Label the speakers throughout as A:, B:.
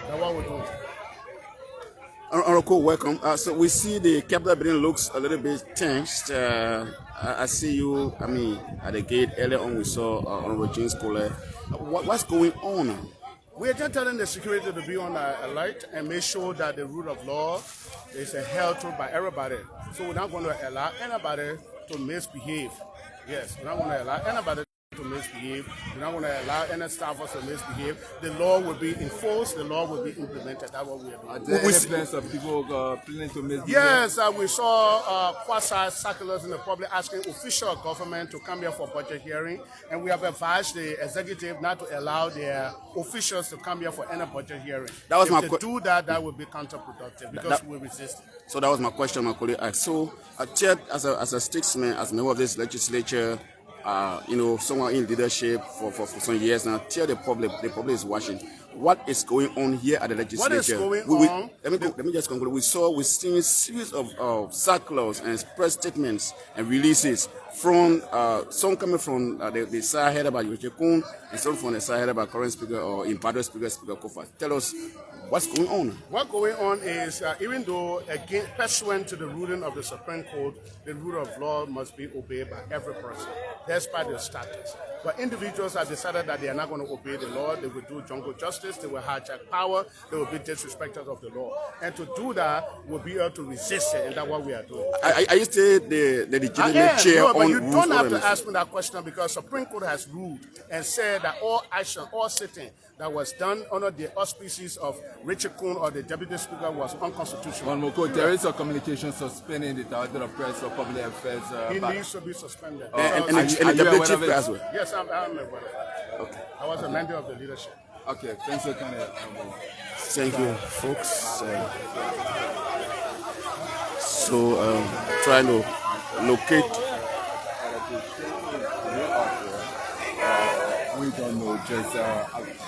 A: That's what we're doing.
B: Honorable, welcome. So we see the Capitol building looks a little bit tensed. I see you, at the gate earlier on we saw Honorable James Cole. What's going on?
A: We're just telling the security to be on alert and make sure that the rule of law is held to by everybody. So we're not going to allow anybody to misbehave. Yes, we're not going to allow anybody to misbehave. We're not going to allow any staffers to misbehave. The law will be enforced. The law will be implemented. That's what we are doing.
C: Are there any plans of people planning to misbehave?
A: Yes, we saw quasi circulars in the public asking official government to come here for budget hearing, and we have advised the executive not to allow their officials to come here for any budget hearing.
B: That was
A: if they do that, that would be counterproductive because we resist it.
B: So that was my question, my colleague asked. So, Chair, as a statesman, as member of this legislature, someone in leadership for some years now, tell the public is watching. What is going on here at the legislature?
A: What is going on?
B: Let me just conclude. We've seen a series of circulars and press statements and releases from some coming from the side headed by Yochekun and some from the side headed by current speaker or imparted speaker Kofa. Tell us what's going on.
A: What's going on is even though again pursuant to the ruling of the Supreme Court, the rule of law must be obeyed by every person, despite their status. But individuals have decided that they are not going to obey the law. They will do jungle justice. They will hijack power. They will be disrespecters of the law. And to do that, we'll be able to resist it, and that's what we are doing.
B: I used to the legitimate chair
A: no, but
B: on
A: you
B: rules
A: don't have
B: ordinance.
A: to ask me that question because Supreme Court has ruled and said that all action, all sitting that was done under the auspices of Richard Kuhn or the Deputy Speaker was unconstitutional.
C: Moko, there is a communication suspending the Director of Press for Public Affairs.
A: He needs to be suspended.
B: And
C: Are
B: the
C: you
B: deputy
C: aware
B: chief
C: of it?
B: as well.
A: Yes, I'm aware of that.
B: Okay.
A: I was a member of the leadership.
C: Okay, thanks for coming.
B: Thank you, folks. Trying to locate.
C: We don't know, just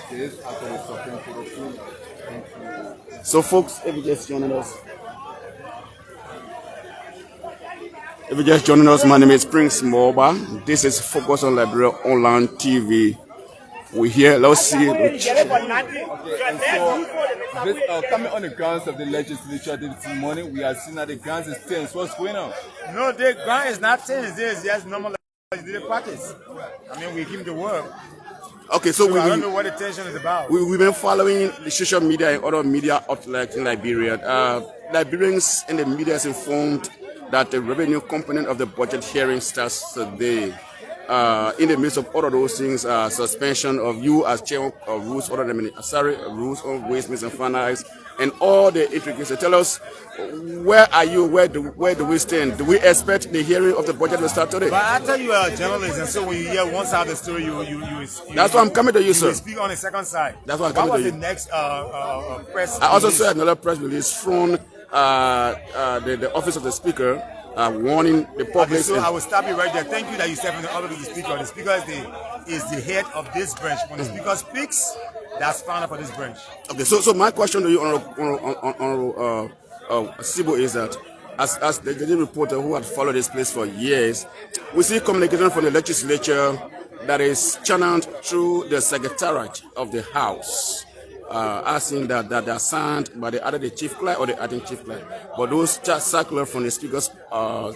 C: this after the Supreme Court ruling. Thank you.
B: So, folks, if you're just joining us, my name is Prince Moba. This is Focus on Liberia Online TV. We're here. Let's see.
C: Okay, and so coming on the grounds of the legislature this morning, we are seeing that the grounds is tense. What's going on?
D: No, the ground is not tense. This is just normal legislative practice. We give the work.
B: Okay, so
D: I don't know what the tension is about.
B: we've been following the social media and other media outlets in Liberia. Liberians in the media is informed that the revenue component of the budget hearing starts today. In the midst of all of those things, suspension of you as chair of rules, rules on waste, means and finance, and all the intricacies. Tell us, where are you? Where do we stand? Do we expect the hearing of the budget to start today?
D: But I tell you are a journalist, and so when you hear one side of the story, you
B: That's why I'm coming to you, sir.
D: You speak on the second side.
B: That's why I'm coming to you.
D: What was the next press?
B: I also saw another press release from the office of the speaker warning the public.
D: Okay, so I will stop you right there. Thank you that you said from the office of the speaker. The speaker is the head of this branch. When the speaker speaks, that's final for this branch.
B: Okay, so my question to you, Honorable Sibo, is that as the reporter who had followed this place for years, we see communication from the legislature that is channeled through the secretariat of the House, asking that they are signed by either the chief clerk or the acting chief clerk. But those circular from the speaker's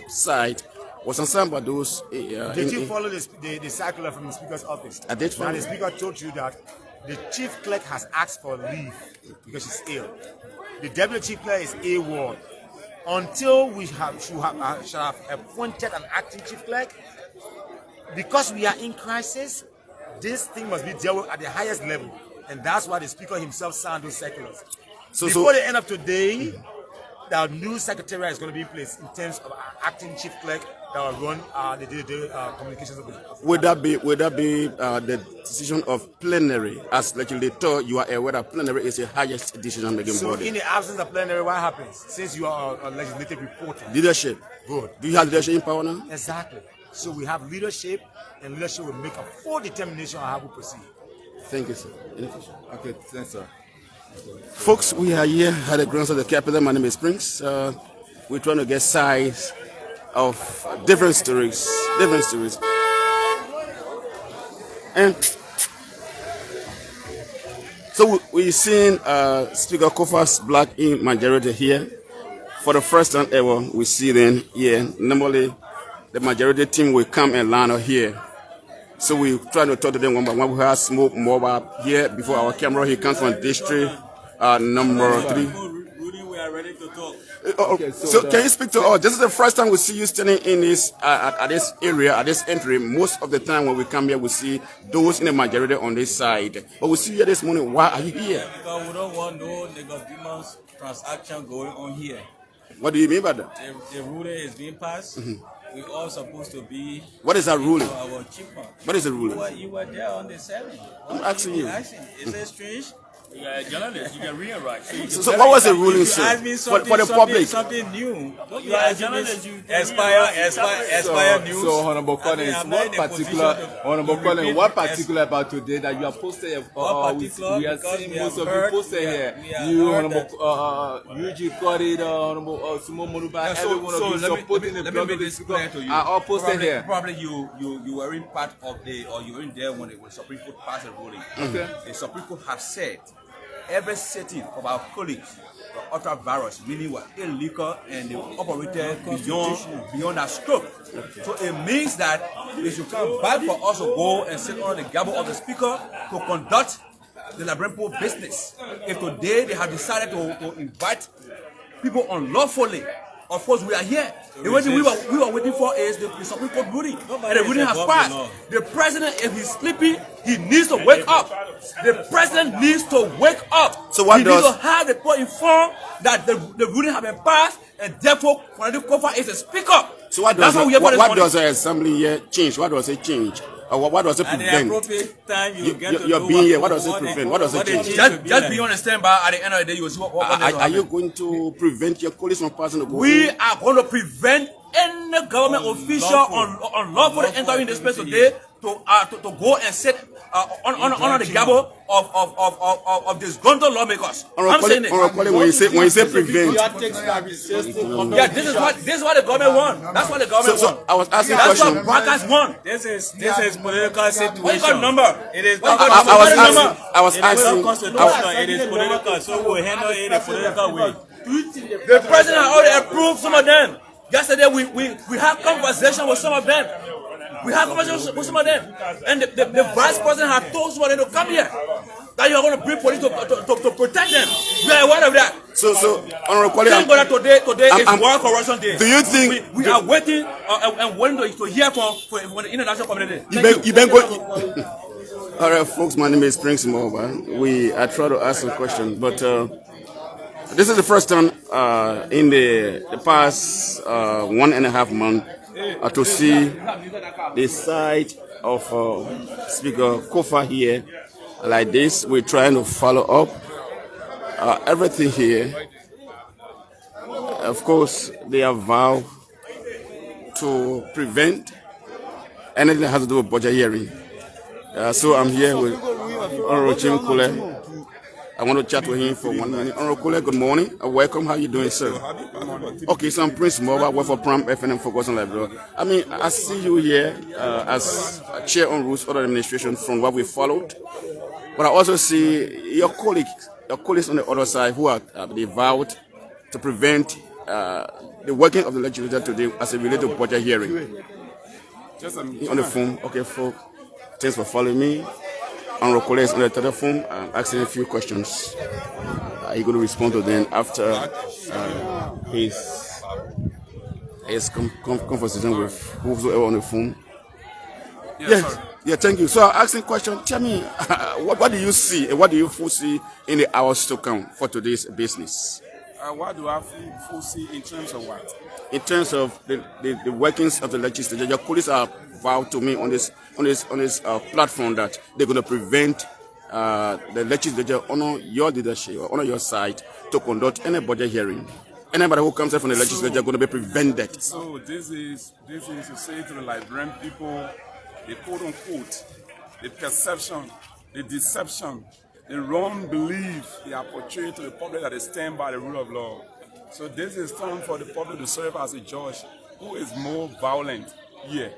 B: side was signed by those.
D: Did you follow the circular from the speaker's office?
B: I did follow.
D: Now the speaker told you that the chief clerk has asked for leave because she's ill. The deputy chief clerk is AWOL. Until we shall have appointed an acting chief clerk, because we are in crisis, this thing must be dealt with at the highest level. And that's why the speaker himself signed those circulars. Before the end of today, the new secretariat is going to be in place in terms of our acting chief clerk that will run the day-to-day communications of the
B: Would that be the decision of plenary? As legislator, you are aware that plenary is the highest decision-making
D: So
B: body.
D: in the absence of plenary, what happens? Since you are a legislative reporter.
B: Leadership.
D: Good.
B: Do you have leadership in power now?
D: Exactly. So we have leadership, and leadership will make a full determination on how we proceed.
B: Thank you, sir. Any question?
C: Okay, thanks, sir.
B: Folks, we are here at the grounds of the capital. My name is Prince. We're trying to get sides of different stories. And so So we've seen Speaker Kofa's black ink majority here. For the first time ever, we see them here. Normally, the majority team will come and land up here. So we try to talk to them one by one. We have Smoke Mobile here before our camera. He comes from district number 3.
E: We are ready to talk.
B: Okay, so can you speak to us? This is the first time we see you standing in this at this area, at this entry. Most of the time when we come here, we see those in the majority on this side. But we see you here this morning. Why are you here?
E: Because we don't want no nicodemus transaction going on here.
B: What do you mean by that?
E: The ruling is being passed. We all supposed to be.
B: What is that ruling?
E: Our cheaper.
B: What is the ruling?
E: You were there on the 7th.
B: I'm asking you.
E: Is it strange? You are a journalist. You can read and write.
B: So what was the ruling, sir?
E: Ask me something,
B: For the public.
E: Something new. You are a journalist. You Aspire News.
C: So, Honorable Collins, what particular about today that you have posted? We are seeing most of you posted here. You, Honorable Eugene Cody, Honorable Sumo Monuba, every one of you supporting the public speaker are all posted here.
E: Probably you weren't part of or you weren't there when the Supreme Court passed the ruling.
C: Okay.
E: The Supreme Court has said every setting of our colleagues were utter virus, meaning were illegal and they operated beyond our scope. So it means that they should come back for us to go and sit on the gavel of the speaker to conduct the Liberian business. If today they have decided to invite people unlawfully, of course we are here. The only thing we were waiting for is the Supreme Court ruling. And the ruling has passed. The president, if he's sleeping, he needs to wake up. The president needs to wake up.
B: So what
E: he needs to have the people informed that the ruling has been passed and therefore Honorable Kofa is a speaker.
B: So what does the assembly here change? What does it change? Or what does it prevent?
E: At the appropriate time,
B: you're being here. What does it prevent? What does it change?
E: Just be on the standby. At the end of the day, you will see what
B: Are you going to prevent your colleagues from passing the go?
E: We are going to prevent any government official unlawfully entering this place today to go and sit on the gavel of disgruntled lawmakers. I'm saying it.
B: When you say prevent,
E: yeah, this is what the government want. That's what the government want.
B: I was asking
E: That's
B: question.
E: what Brackers want.
F: This is political situation.
E: What you got number?
F: It is
B: I was asking.
F: constitutional. It is political, so we'll handle it in a political way.
E: The president has already approved some of them. Yesterday we had conversation with some of them. We had conversation with some of them, and the vice president had told some of them to come here. That you are going to bring police to protect them. We are aware of that.
B: So, Honorable Kwali,
E: thank God that today is World Corruption Day.
B: Do you think
E: we are waiting and waiting to hear from the international community?
B: You've been going? All right, folks. My name is Prince Moba. I try to ask some questions, but this is the first time in the past 1.5 months to see the side of Speaker Kofa here like this. We're trying to follow up everything here. Of course, they have vowed to prevent anything that has to do with budget hearing. So I'm here with Honorable Jim Kule. I want to chat with him for 1 minute. Honorable Kule, good morning. Welcome. How you doing, sir? Okay, so I'm Prince Mobile, work for Pram FNM Focus on Liberia. I mean, I see you here as chair on rules of the administration from what we followed. But I also see your colleagues on the other side who are vowed to prevent the working of the legislature today as it relates to budget hearing. Just on the phone. Okay, folks. Thanks for following me. Honorable Kule is on the telephone. I'm asking a few questions. Are you going to respond to them after his conversation with whoever on the phone? Yes. Yeah, thank you. So I'm asking a question. Tell me, what do you see and what do you foresee in the hours to come for today's business?
G: What do I foresee in terms of what?
B: In terms of the workings of the legislature, your colleagues are vowed to me on this platform that they're going to prevent the legislature honor your leadership or honor your side to conduct any budget hearing. Anybody who comes out from the legislature is going to be prevented.
G: So this is to say to the Liberian people, the quote unquote, the perception, the deception, the wrong belief they are portraying to the public that they stand by the rule of law. So this is time for the public to serve as a judge who is more violent here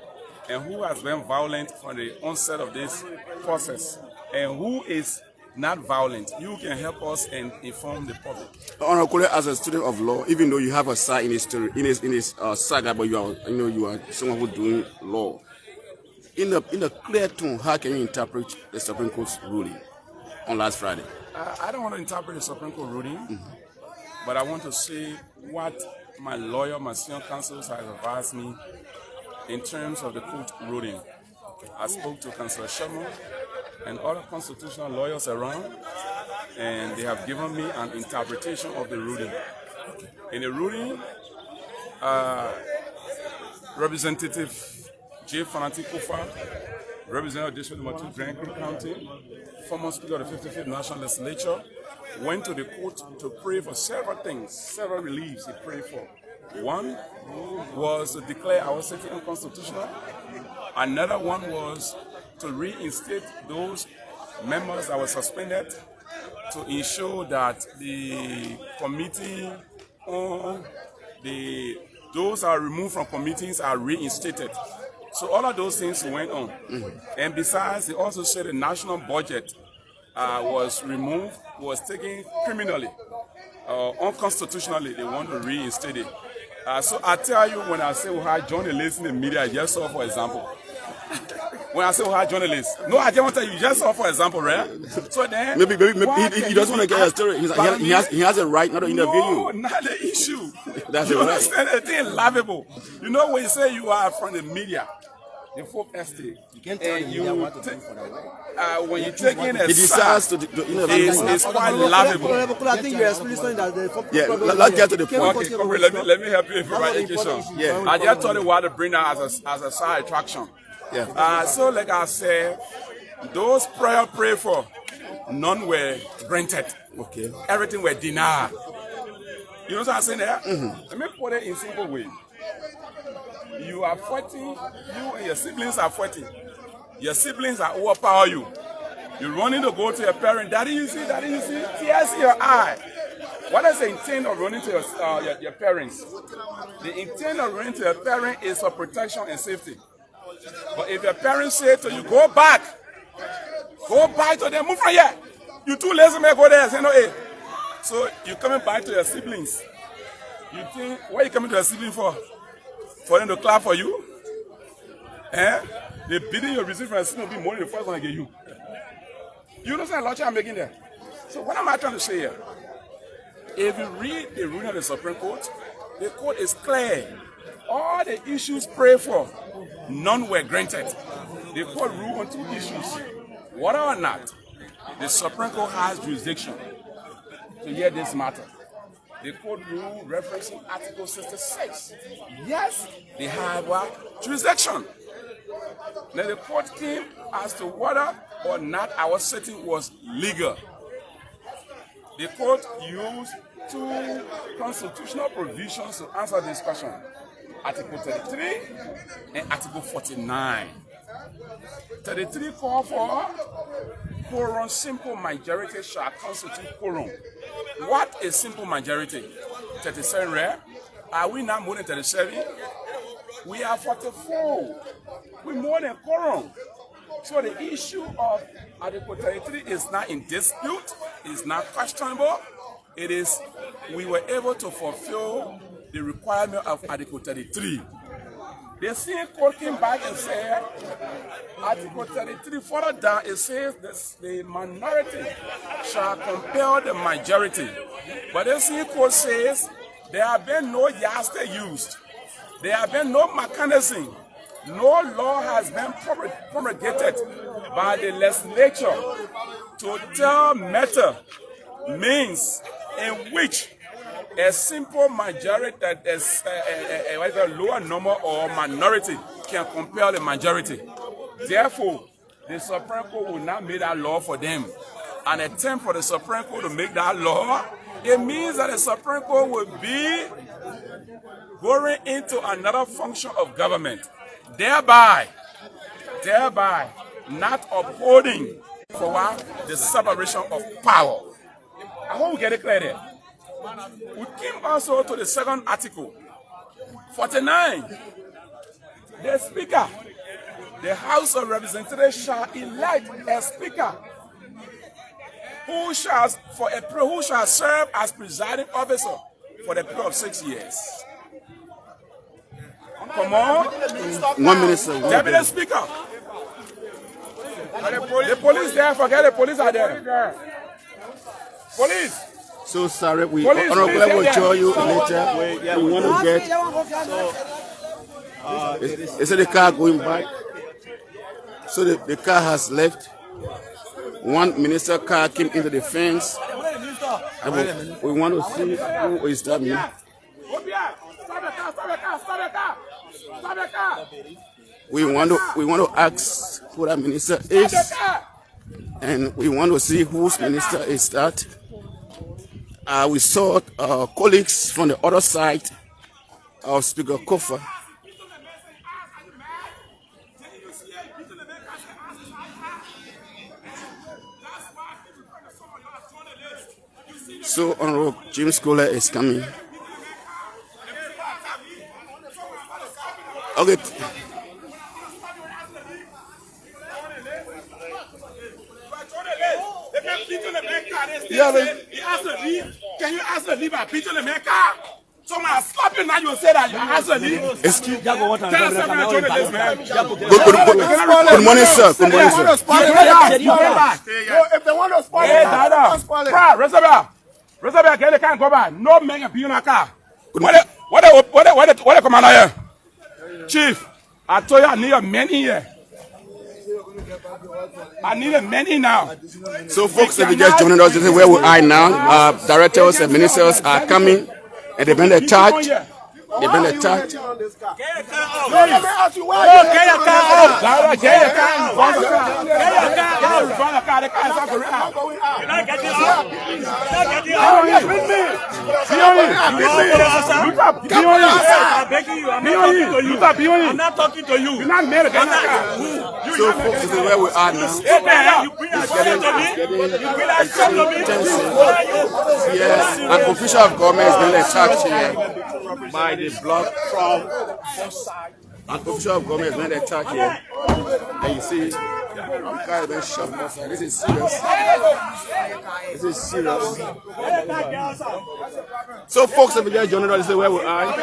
G: and who has been violent from the onset of this process and who is not violent. You can help us and inform the public.
B: Honorable, as a student of law, even though you have a side in his story, in his saga, but you are someone who doing law. In a clear tone, how can you interpret the Supreme Court's ruling on last Friday?
G: I don't want to interpret the Supreme Court ruling, but I want to say what my lawyer, my senior counsels has advised me in terms of the court ruling. I spoke to Councillor Sherman and other constitutional lawyers around, and they have given me an interpretation of the ruling. In the ruling, Representative J. Fanati Kofa, Representative of District Number 2, Grand Creek County, former Speaker of the 55th National Legislature, went to the court to pray for several things, several reliefs he prayed for. One was to declare our city unconstitutional. Another one was to reinstate those members that were suspended, to ensure that the committee on those are removed from committees are reinstated. So all of those things went on. And besides, they also said the national budget was removed, was taken criminally, unconstitutionally. They want to reinstate it. So I tell you, when I say we have journalists in the media, I just saw for example. When I say we have journalists, no, I just want to tell you, just saw for example, right? So then,
B: maybe he doesn't want to get a story. He has a right not to interview you.
G: No, not the issue.
B: That's
G: you
B: right.
G: understand? The thing laughable. You know when you say you are from the media, the folk estate,
D: You can't tell the media what to do for that.
G: when you take in a
B: He decides to interview you.
G: it's quite laughable.
H: I think you're explaining that
B: Yeah, let's get to the point.
G: Okay, comrade, let me help you with my education.
B: Yeah.
G: I just thought it was to bring that as a side attraction.
B: Yeah.
G: So like I said, those prayer prayed for, none were granted.
B: Okay.
G: Everything were denied. You know what I'm saying there? Let me put it in simple way. You are fighting, you and your siblings are fighting. Your siblings are overpower you. You're running to go to your parent. Daddy, you see, tears in your eye. What is the intent of running to your parents? The intent of running to your parent is for protection and safety. But if your parents say to you, go back to them, move from here. You too lazy, man, go there. Say no, hey. So you coming back to your siblings. You think, what are you coming to your siblings for? For them to clap for you? The bidding you receive from a sibling will be more than the first one I get you. You understand the logic I'm making there? So what am I trying to say here? If you read the ruling of the Supreme Court, the court is clear. All the issues prayed for, none were granted. The court ruled on two issues. Whether or not the Supreme Court has jurisdiction to hear this matter. The court ruled referencing Article 66. Yes, they have jurisdiction. Now the court came as to whether or not our sitting was legal. The court used two constitutional provisions to answer this question. Article 33 and Article 49. 33 call for quorum, simple majority shall constitute quorum. What is simple majority? 37 rare. Are we not more than 37? We are 44. We more than quorum. So the issue of Article 33 is not in dispute, is not questionable. It is, we were able to fulfill the requirement of Article 33. The same court came back and said, Article 33, further down, it says the minority shall compel the majority. But the same court says there have been no yardstick used. There have been no mechanism. No law has been promulgated by the legislature to tell matter means in which a simple majority that is a lower number or minority can compel the majority. Therefore, the Supreme Court will not make that law for them. An attempt for the Supreme Court to make that law, it means that the Supreme Court will be going into another function of government, thereby not upholding for the separation of power. I hope we get it clear there. We came also to the second article, 49. The Speaker, the House of Representatives shall elect a Speaker who shall serve as presiding officer for the period of 6 years. Come on.
B: 1 minute, sir.
G: Deputy Speaker. The police there, forget the police are there. Police.
B: So sorry, we
G: Police,
B: Honorable will
G: please,
B: show you later. We want to get. Is it the car going back? So the car has left. One minister car came into the fence. We want to see who is that man. We want to ask who that minister is, and we want to see whose minister is that. We saw colleagues from the other side of Speaker Kofa. So Honorable James Kohler is coming. Okay.
G: Yeah, he asked to leave. Can you ask to leave and beat on the man car? Someone slap you now, you say that you asked to leave. Good
B: morning, sir. Good morning, sir.
G: If they want to spoil it, Reservoir, they can't go back. No man can be in a car. What the commander here? Chief, I told you I need a many here. I need a many now.
B: So folks, if you just joining us, this is where we are now. Directors and ministers are coming and they've been attacked. They've been attacked.
G: Get your car out. Get your car out. I'm not talking to you. You're not married.
B: So folks, this is where we are now. Yes, an official of government has been attacked here by the block from an official of government has been attacked here. And you see, the car has been shot. This is serious. This is serious. So folks, if you just joining us, this is where we are.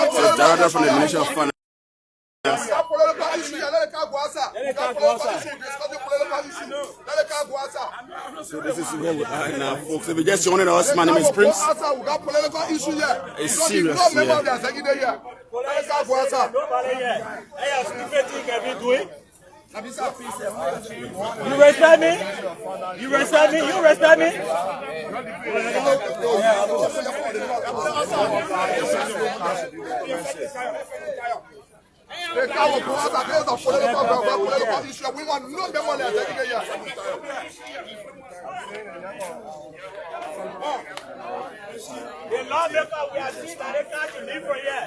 B: So director from the Ministry of Finance. So this is where we are now, folks. If you just joining us, my name is Prince. It's serious here.
F: You respect me? You respect me? You respect me? The lawmaker, we are seeing that they can't leave for here.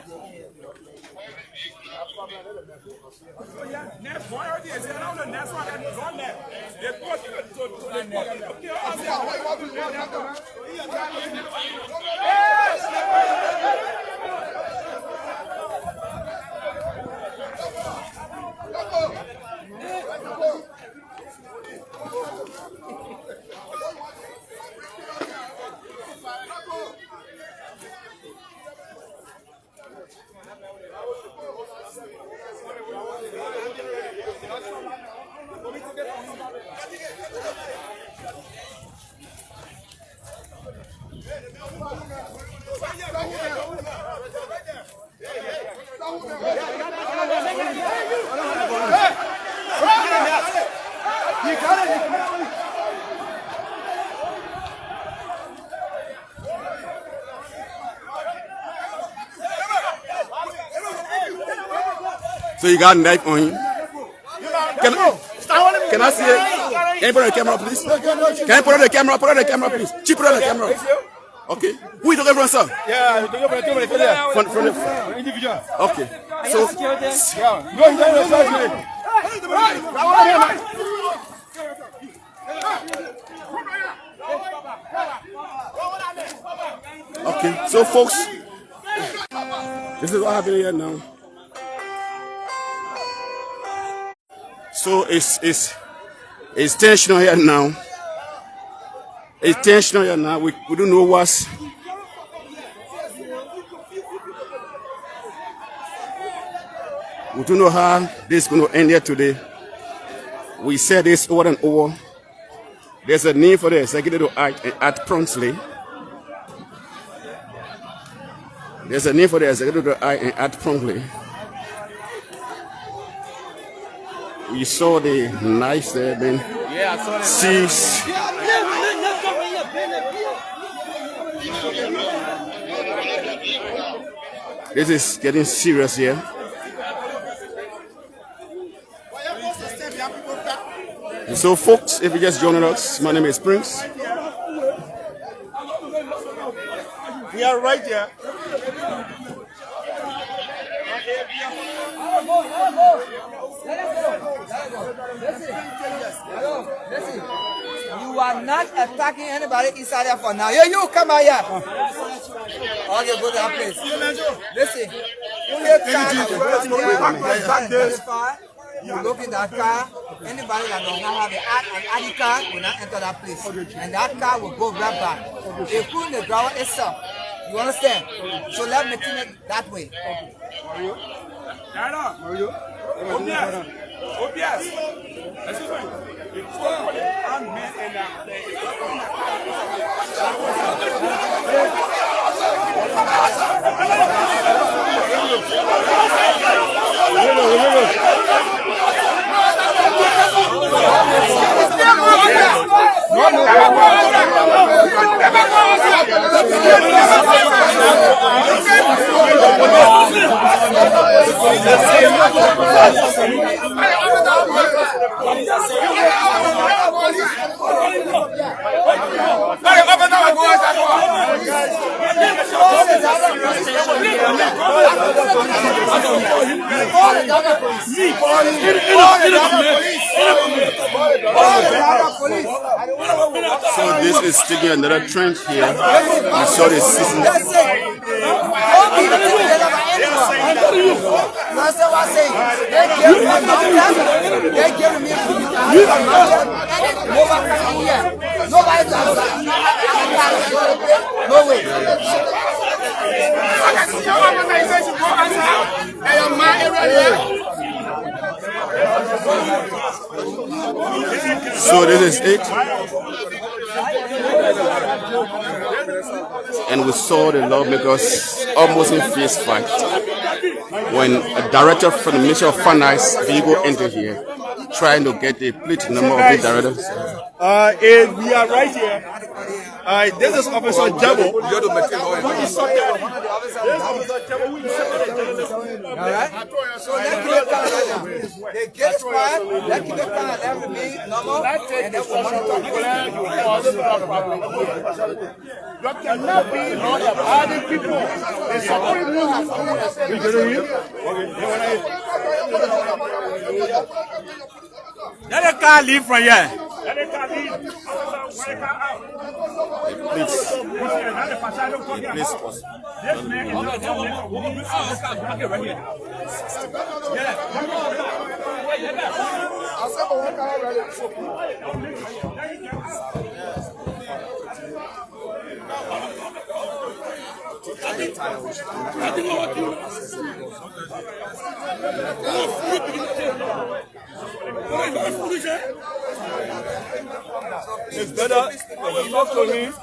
G: Next one already is there. The next one that is on there. They put
B: So you got a knife on him. Can I see it? Can you put on the camera, please? Can you put on the camera? Put on the camera, please. Chief, put on the camera. Okay. Who is talking from, sir?
F: Yeah,
B: From the
F: individual.
B: okay. So okay. So folks. This is what happened here now. So it's tension here now. It's tension here now. We don't know what's. We don't know how this is going to end here today. We said this over and over. There's a need for the executive to act promptly. There's a need for the executive to act promptly. We saw the knives there being seized. This is getting serious here. And so, folks, if you just joined us, my name is Prince.
D: We are right here.
H: Listen, you are not attacking anybody inside there for now. You come out here. Okay, go to that place. Listen, you look in that car, anybody that does not have an ID card will not enter that place. And that car will go right back. Including the driver itself. You understand? So let's make it that way.
B: So this is sticking another trench here. We saw the season.
H: No way.
B: So this is it. And we saw the lawmakers almost in fist fight when a director from the Ministry of Finance vehicle entered here, trying to get the plate number of the director.
D: We are right here. This is Officer Jabo.
H: Alright? So let's keep it calm. They get quiet, let's keep it calm, let remain normal, and then we'll monitor.
A: You cannot be all the party people. The Supreme
F: Let the car leave from here. Let the car leave. This man is not right here.
D: It's better. Talk to him.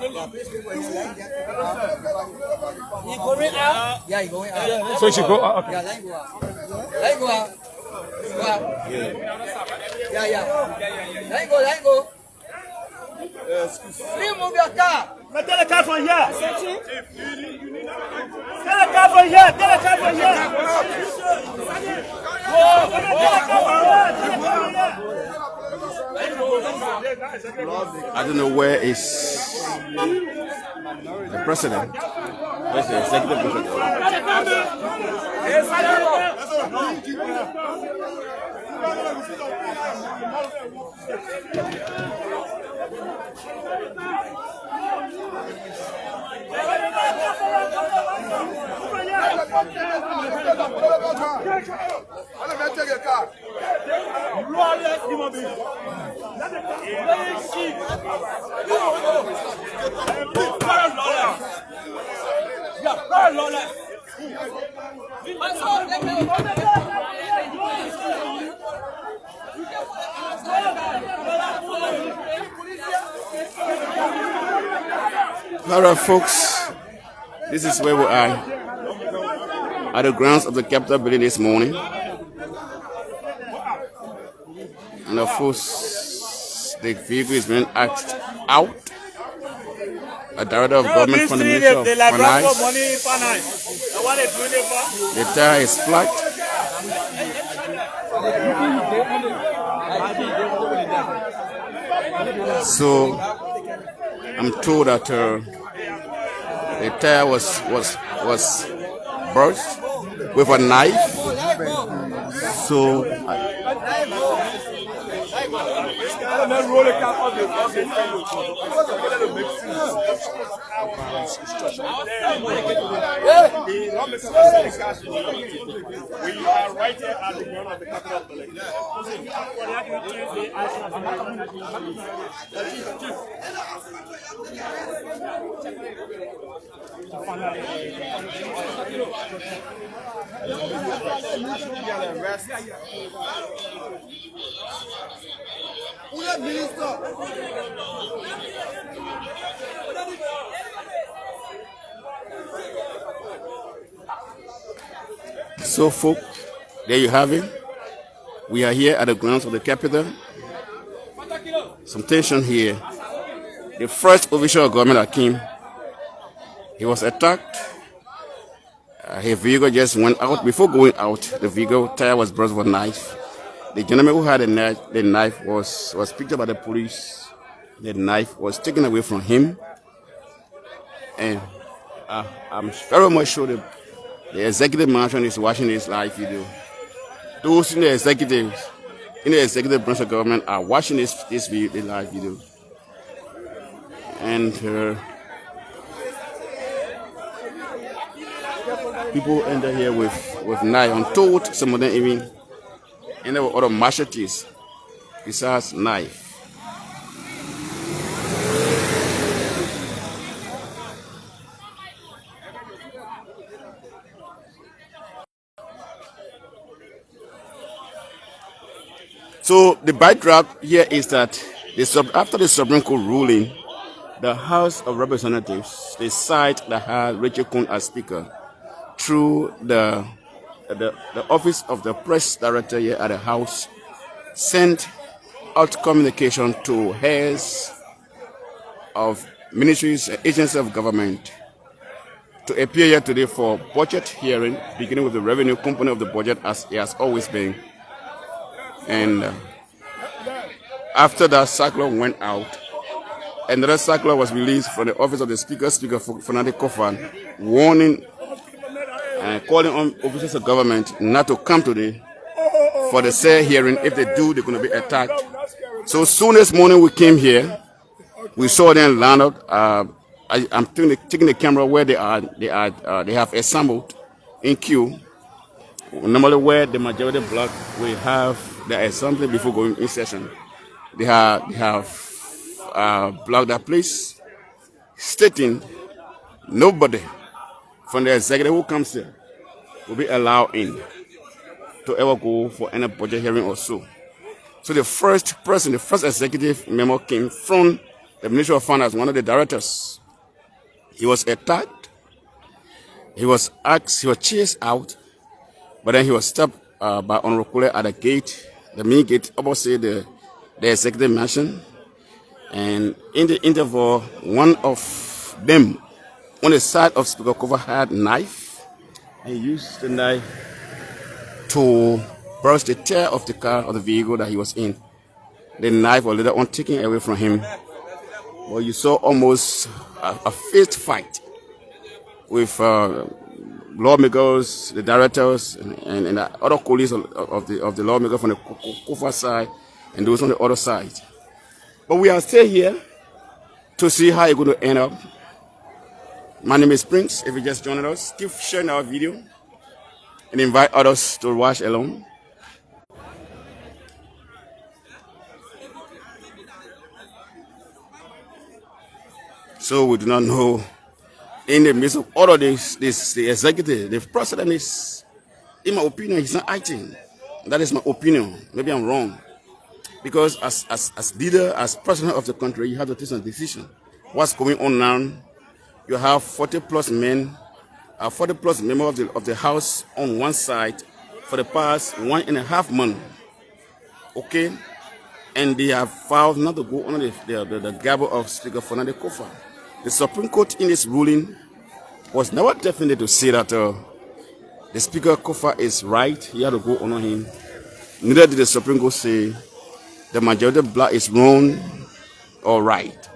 H: He going out? Yeah, he going out.
D: So he should go out.
H: Yeah, let him go out. Let him go out. Go out. Yeah. Let him go. Please move your car.
F: But tell the car from here. Tell the car from here.
B: I don't know where is the president. Where's the executive president?
F: Lawless human being. Very cheap. Very lawless. Yeah, very lawless.
B: All right, folks, this is where we are at the grounds of the Capitol building this morning. And of course, the vehicle is being asked out. A director of government from the Ministry of Finance. The tire is flat. So I'm told that the tire was burst with a knife. So
F: We are right here at the ground of the Capitol building.
B: So, folks, there you have it. We are here at the grounds of the Capitol. Some tension here. The first official of government that came, he was attacked. His vehicle just went out. Before going out, the vehicle tire was burst with a knife. The gentleman who had the knife was picked up by the police. The knife was taken away from him. And I'm very much sure that the executive mansion is watching this live video. Those in the executive branch of government are watching this live video. And people enter here with knife. I'm told some of them even enter with other machetes besides knife. So the backdrop here is that after the Supreme Court ruling, the House of Representatives, the side that had Rachel Kuhn as Speaker, through the Office of the Press Director here at the House, sent out communication to heads of ministries and agencies of government to appear here today for budget hearing, beginning with the revenue component of the budget as it has always been. And after that circular went out, another circular was released from the office of the Speaker Fernando Kofan, warning and calling on officers of government not to come today for the said hearing. If they do, they're going to be attacked. So soon as morning we came here, we saw them land out. I'm taking the camera where they have assembled in queue. Normally where the majority block we have the assembly before going in session. They have blocked that place, stating nobody from the executive who comes here will be allowed in to ever go for any budget hearing or so. So the first executive memo came from the Ministry of Finance, one of the directors. He was attacked. He was chased out, but then he was stopped by Honorable Kule at the gate, the main gate opposite the executive mansion. And in the interval, one of them on the side of Speaker Kova had a knife. And he used the knife to burst the tire of the car or the vehicle that he was in. The knife was later on taken away from him. Well, you saw almost a fist fight with lawmakers, the directors, and the other colleagues of the lawmakers from the Kofa side and those on the other side. But we are still here to see how it's going to end up. My name is Prince. If you just joined us, keep sharing our video. and invite others to watch along. So we do not know. In the midst of all of this, the executive, the president is, in my opinion, he's not acting. That is my opinion. Maybe I'm wrong. Because as leader, as president of the country, you have to take some decision. What's going on now? You have 40 plus men, 40 plus members of the House on one side for the past 1.5 months. Okay? And they have vowed not to go under the gabble of Speaker Fernando Kofa. The Supreme Court in its ruling was never definite to say that the Speaker Kofa is right. He had to go honor him. Neither did the Supreme Court say the majority bloc is wrong or right.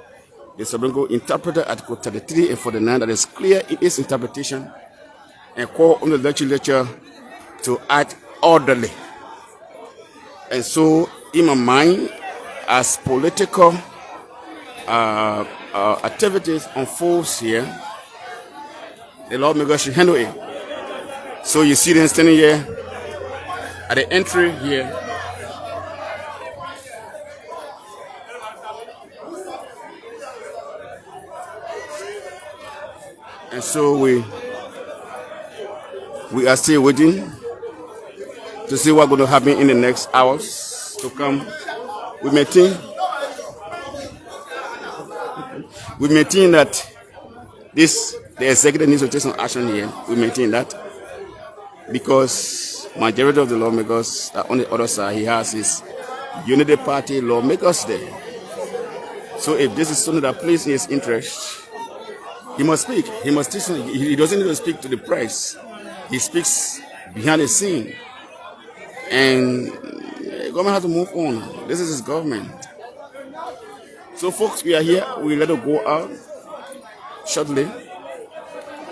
B: The Supreme Court interpreted Article 33 and 49 that is clear in its interpretation and called on the legislature to act orderly. And so, in my mind, as political activities unfolds here, the lawmakers should handle it. So you see them standing here at the entry here. And so we are still waiting to see what's going to happen in the next hours to come. We maintain that the executive needs to take some action here. We maintain that because majority of the lawmakers are on the other side. He has his unity party lawmakers there. So if this is something that plays in his interest, he must speak. He must teach. He doesn't need to speak to the press. He speaks behind the scene. And the government has to move on. This is his government. So folks, we are here. We let it go out shortly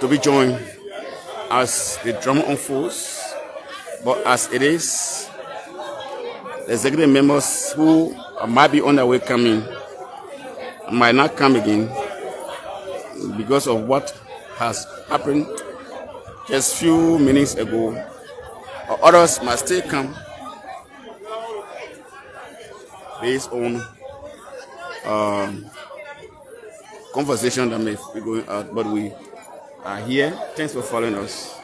B: to be joined as the drama unfolds. But as it is, the executive members who might be on their way coming might not come again because of what has happened just few minutes ago. Or others must still come based on conversation that may be going out. But we are here. Thanks for following us.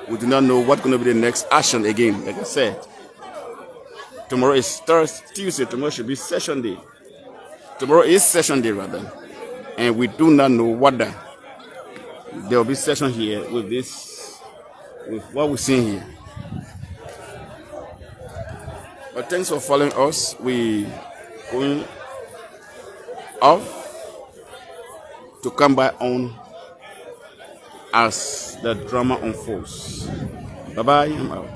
B: We do not know what's going to be the next action again. Like I said, tomorrow is Tuesday. Tomorrow should be session day. Tomorrow is session day rather. And we do not know whether there will be session here with what we're seeing here. But thanks for following us. We going off to come back on as the drama unfolds. Bye-bye. I'm out.